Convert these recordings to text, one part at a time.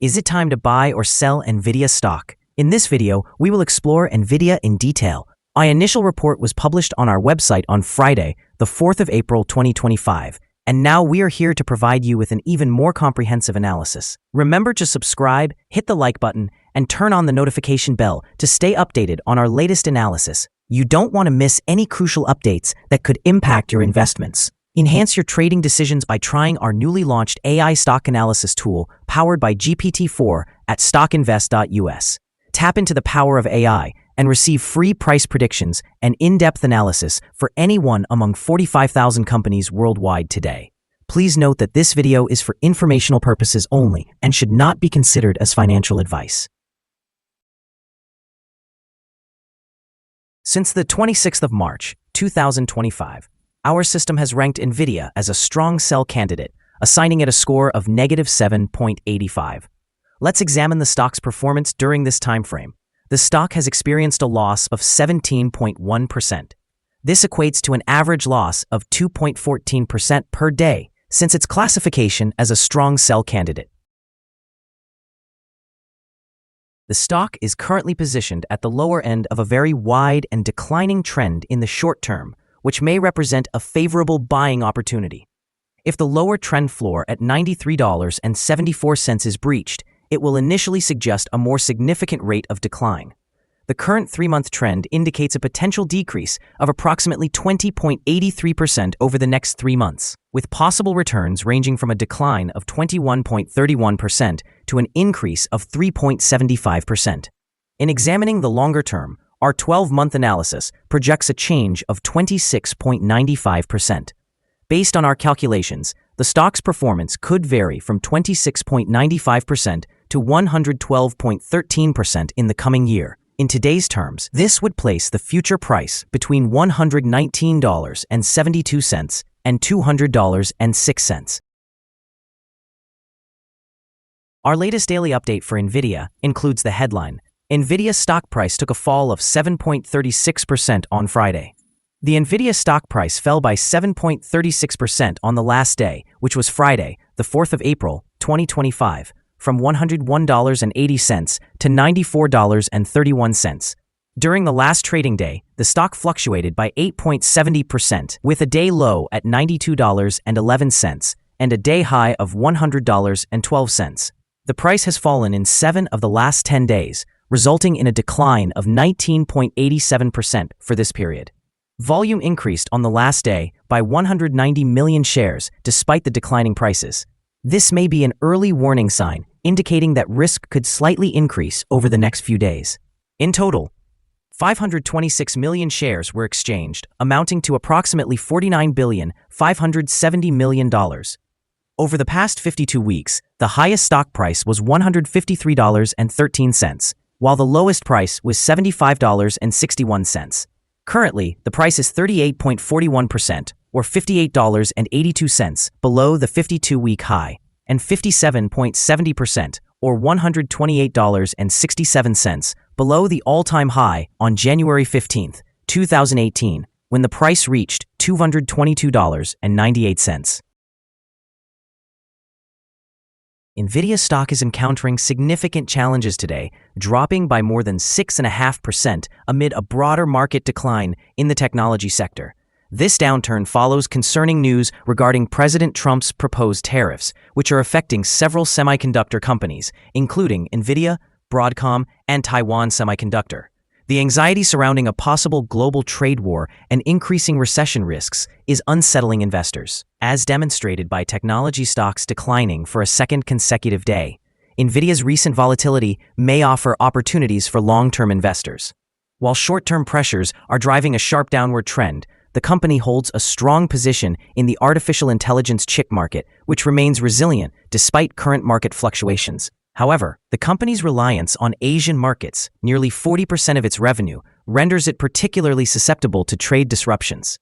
Is it time to buy or sell Nvidia stock? In this video, we will explore Nvidia in detail. Our initial report was published on our website on Friday, the 4th of April 2025, and now we are here to provide you with an even more comprehensive analysis. Remember to subscribe, hit the like button, and turn on the notification bell to stay updated on our latest analysis. You don't want to miss any crucial updates that could impact your investments. Enhance your trading decisions by trying our newly launched AI stock analysis tool powered by GPT-4 at StockInvest.us. Tap into the power of AI and receive free price predictions and in-depth analysis for any one among 45,000 companies worldwide today. Please note that this video is for informational purposes only and should not be considered as financial advice. Since the 26th of March, 2025, our system has ranked Nvidia as a strong sell candidate, assigning it a score of -7.85. Let's examine the stock's performance during this time frame. The stock has experienced a loss of 17.1%. This equates to an average loss of 2.14% per day since its classification as a strong sell candidate. The stock is currently positioned at the lower end of a very wide and declining trend in the short term, which may represent a favorable buying opportunity. If the lower trend floor at $93.74 is breached, it will initially suggest a more significant rate of decline. The current 3-month trend indicates a potential decrease of approximately 20.83% over the next 3 months, with possible returns ranging from a decline of 21.31% to an increase of 3.75%. In examining the longer term, our 12-month analysis projects a change of 26.95%. Based on our calculations, the stock's performance could vary from 26.95% to 112.13% in the coming year. In today's terms, this would place the future price between $119.72 and $200.06. Our latest daily update for Nvidia includes the headline: Nvidia stock price took a fall of 7.36% on Friday. The Nvidia stock price fell by 7.36% on the last day, which was Friday, the 4th of April, 2025, from $101.80 to $94.31. During the last trading day, the stock fluctuated by 8.70%, with a day low at $92.11 and a day high of $100.12. The price has fallen in 7 of the last 10 days, resulting in a decline of 19.87% for this period. Volume increased on the last day by 190 million shares despite the declining prices. This may be an early warning sign, indicating that risk could slightly increase over the next few days. In total, 526 million shares were exchanged, amounting to approximately $49.57 billion. Over the past 52 weeks, the highest stock price was $153.13, while the lowest price was $75.61. Currently, the price is 38.41%, or $58.82, below the 52-week high, and 57.70%, or $128.67, below the all-time high on January 15, 2018, when the price reached $222.98. Nvidia stock is encountering significant challenges today, dropping by more than 6.5% amid a broader market decline in the technology sector. This downturn follows concerning news regarding President Trump's proposed tariffs, which are affecting several semiconductor companies, including Nvidia, Broadcom, and Taiwan Semiconductor. The anxiety surrounding a possible global trade war and increasing recession risks is unsettling investors, as demonstrated by technology stocks declining for a second consecutive day. Nvidia's recent volatility may offer opportunities for long-term investors. While short-term pressures are driving a sharp downward trend, the company holds a strong position in the artificial intelligence chip market, which remains resilient despite current market fluctuations. However, the company's reliance on Asian markets, nearly 40% of its revenue, renders it particularly susceptible to trade disruptions.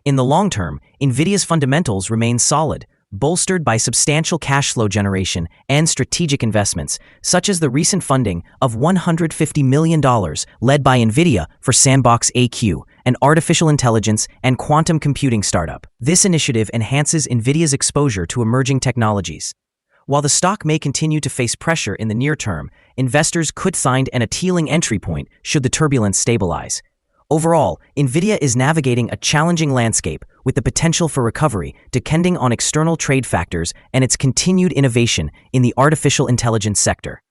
In the long term, Nvidia's fundamentals remain solid, bolstered by substantial cash flow generation and strategic investments, such as the recent funding of $150 million led by Nvidia for Sandbox AQ, an artificial intelligence and quantum computing startup. This initiative enhances Nvidia's exposure to emerging technologies. While the stock may continue to face pressure in the near term, investors could find an appealing entry point should the turbulence stabilize. Overall, Nvidia is navigating a challenging landscape with the potential for recovery depending on external trade factors and its continued innovation in the artificial intelligence sector.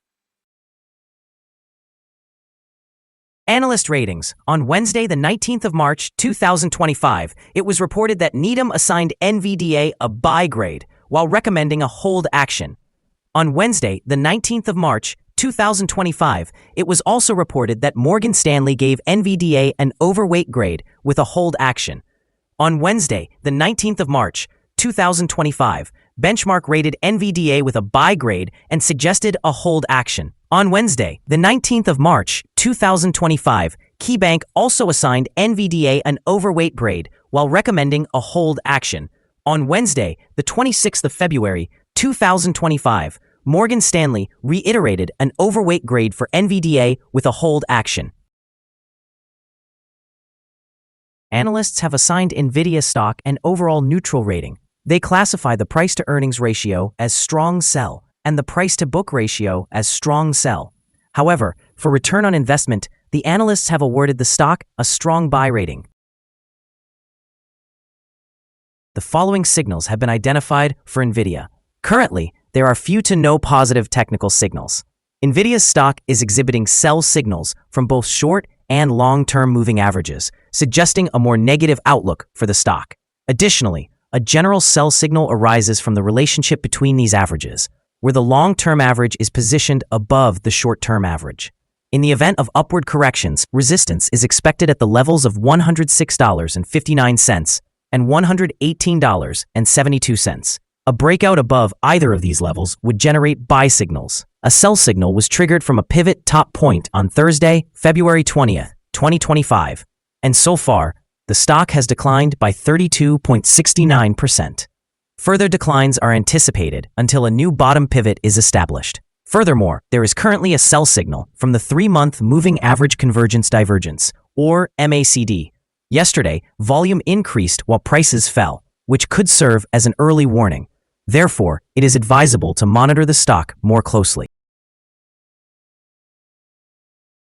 Analyst ratings. On Wednesday, the 19th of March, 2025, it was reported that Needham assigned NVDA a buy grade while recommending a hold action. On Wednesday, the 19th of March, 2025, it was also reported that Morgan Stanley gave NVDA an overweight grade with a hold action. On Wednesday, the 19th of March, 2025, Benchmark rated NVDA with a buy grade and suggested a hold action. On Wednesday, the 19th of March, 2025, KeyBank also assigned NVDA an overweight grade while recommending a hold action. On Wednesday, the 26th of February, 2025, Morgan Stanley reiterated an overweight grade for NVDA with a hold action. Analysts have assigned Nvidia stock an overall neutral rating. They classify the price-to-earnings ratio as strong sell and the price-to-book ratio as strong sell. However, for return on investment, the analysts have awarded the stock a strong buy rating. The following signals have been identified for Nvidia. Currently, there are few to no positive technical signals. Nvidia's stock is exhibiting sell signals from both short and long-term moving averages, suggesting a more negative outlook for the stock. Additionally, a general sell signal arises from the relationship between these averages, where the long-term average is positioned above the short-term average. In the event of upward corrections, resistance is expected at the levels of $106.59 and $118.72. A breakout above either of these levels would generate buy signals. A sell signal was triggered from a pivot top point on Thursday, February 20th, 2025, and so far, the stock has declined by 32.69%. Further declines are anticipated until a new bottom pivot is established. Furthermore, there is currently a sell signal from the 3-month Moving Average Convergence Divergence, or MACD. Yesterday, volume increased while prices fell, which could serve as an early warning. Therefore, it is advisable to monitor the stock more closely.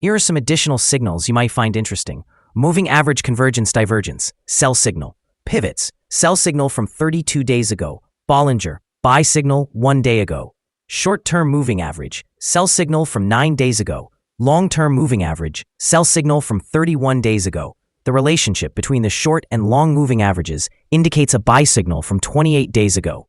Here are some additional signals you might find interesting. Moving Average Convergence Divergence, sell signal. Pivots, sell signal from 32 days ago. Bollinger, buy signal 1 day ago. Short-term moving average, sell signal from 9 days ago. Long-term moving average, sell signal from 31 days ago. The relationship between the short and long moving averages indicates a buy signal from 28 days ago.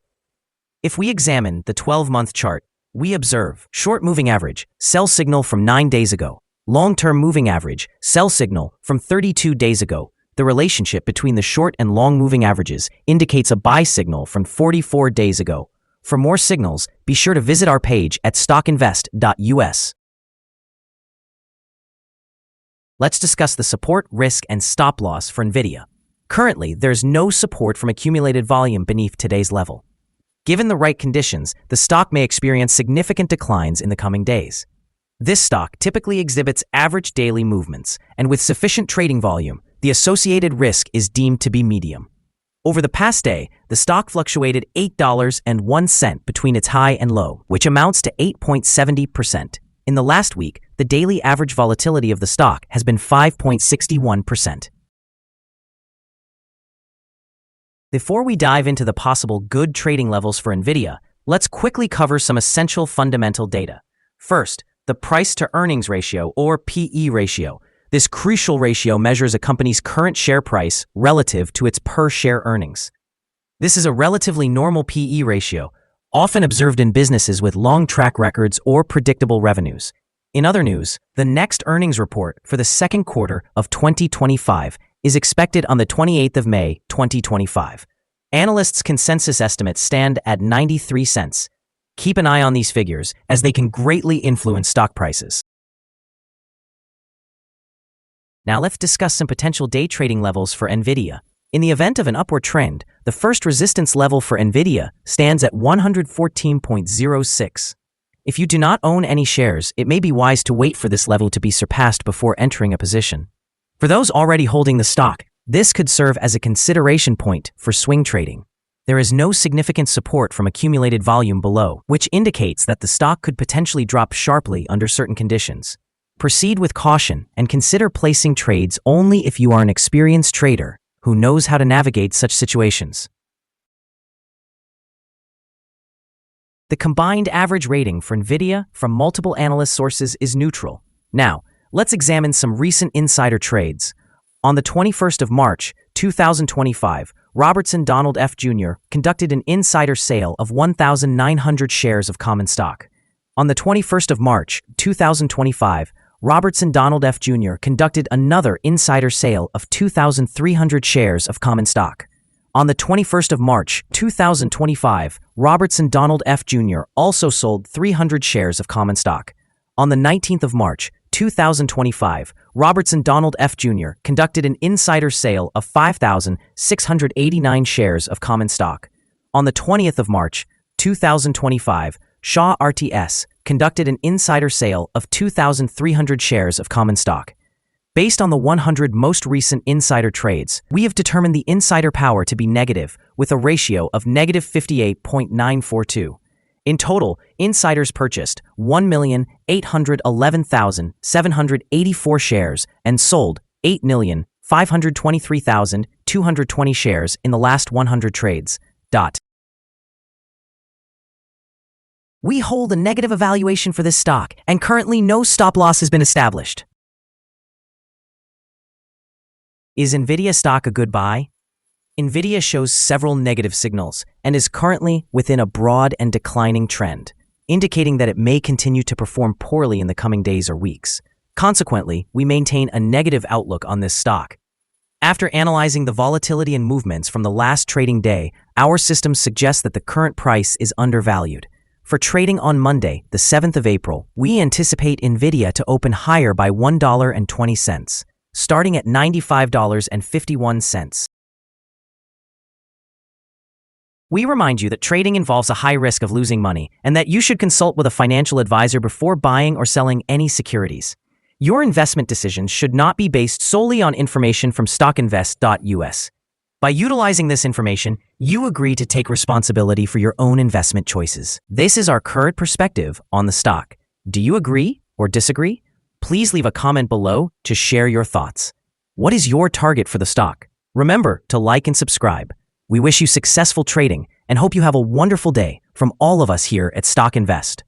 If we examine the 12-month chart, we observe short moving average, sell signal from 9 days ago. Long-term moving average, sell signal from 32 days ago. The relationship between the short and long moving averages indicates a buy signal from 44 days ago. For more signals, be sure to visit our page at StockInvest.us. Let's discuss the support, risk, and stop loss for Nvidia. Currently, there's no support from accumulated volume beneath today's level. Given the right conditions, the stock may experience significant declines in the coming days. This stock typically exhibits average daily movements, and with sufficient trading volume, the associated risk is deemed to be medium. Over the past day, the stock fluctuated $8.01 between its high and low, which amounts to 8.70%. In the last week, the daily average volatility of the stock has been 5.61%. Before we dive into the possible good trading levels for Nvidia, let's quickly cover some essential fundamental data. First, the price-to-earnings ratio, or PE ratio. This crucial ratio measures a company's current share price relative to its per-share earnings. This is a relatively normal PE ratio, often observed in businesses with long track records or predictable revenues. In other news, the next earnings report for the second quarter of 2025 is expected on the 28th of May, 2025. Analysts' consensus estimates stand at 93 cents. Keep an eye on these figures, as they can greatly influence stock prices. Now let's discuss some potential day trading levels for Nvidia. In the event of an upward trend, the first resistance level for Nvidia stands at 114.06. If you do not own any shares, it may be wise to wait for this level to be surpassed before entering a position. For those already holding the stock, this could serve as a consideration point for swing trading. There is no significant support from accumulated volume below, which indicates that the stock could potentially drop sharply under certain conditions. Proceed with caution and consider placing trades only if you are an experienced trader who knows how to navigate such situations. The combined average rating for Nvidia from multiple analyst sources is neutral. Now, let's examine some recent insider trades. On the 21st of March, 2025, Robertson Donald F. Jr. conducted an insider sale of 1,900 shares of common stock. On the 21st of March, 2025, Robertson Donald F. Jr. conducted another insider sale of 2,300 shares of common stock. On the 21st of March, 2025, Robertson Donald F. Jr. also sold 300 shares of common stock. On the 19th of March, 2025, Robertson Donald F. Jr. conducted an insider sale of 5,689 shares of common stock. On the 20th of March, 2025, Shaw RTS conducted an insider sale of 2,300 shares of common stock. Based on the 100 most recent insider trades, we have determined the insider power to be negative with a ratio of negative 58.942. In total, insiders purchased 1,811,784 shares and sold 8,523,220 shares in the last 100 trades. We hold a negative evaluation for this stock, and currently no stop loss has been established. Is Nvidia stock a good buy? Nvidia shows several negative signals and is currently within a broad and declining trend, indicating that it may continue to perform poorly in the coming days or weeks. Consequently, we maintain a negative outlook on this stock. After analyzing the volatility and movements from the last trading day, our system suggests that the current price is undervalued. For trading on Monday, the 7th of April, we anticipate Nvidia to open higher by $1.20, starting at $95.51. We remind you that trading involves a high risk of losing money and that you should consult with a financial advisor before buying or selling any securities. Your investment decisions should not be based solely on information from StockInvest.us. By utilizing this information, you agree to take responsibility for your own investment choices. This is our current perspective on the stock. Do you agree or disagree? Please leave a comment below to share your thoughts. What is your target for the stock? Remember to like and subscribe. We wish you successful trading and hope you have a wonderful day from all of us here at Stock Invest.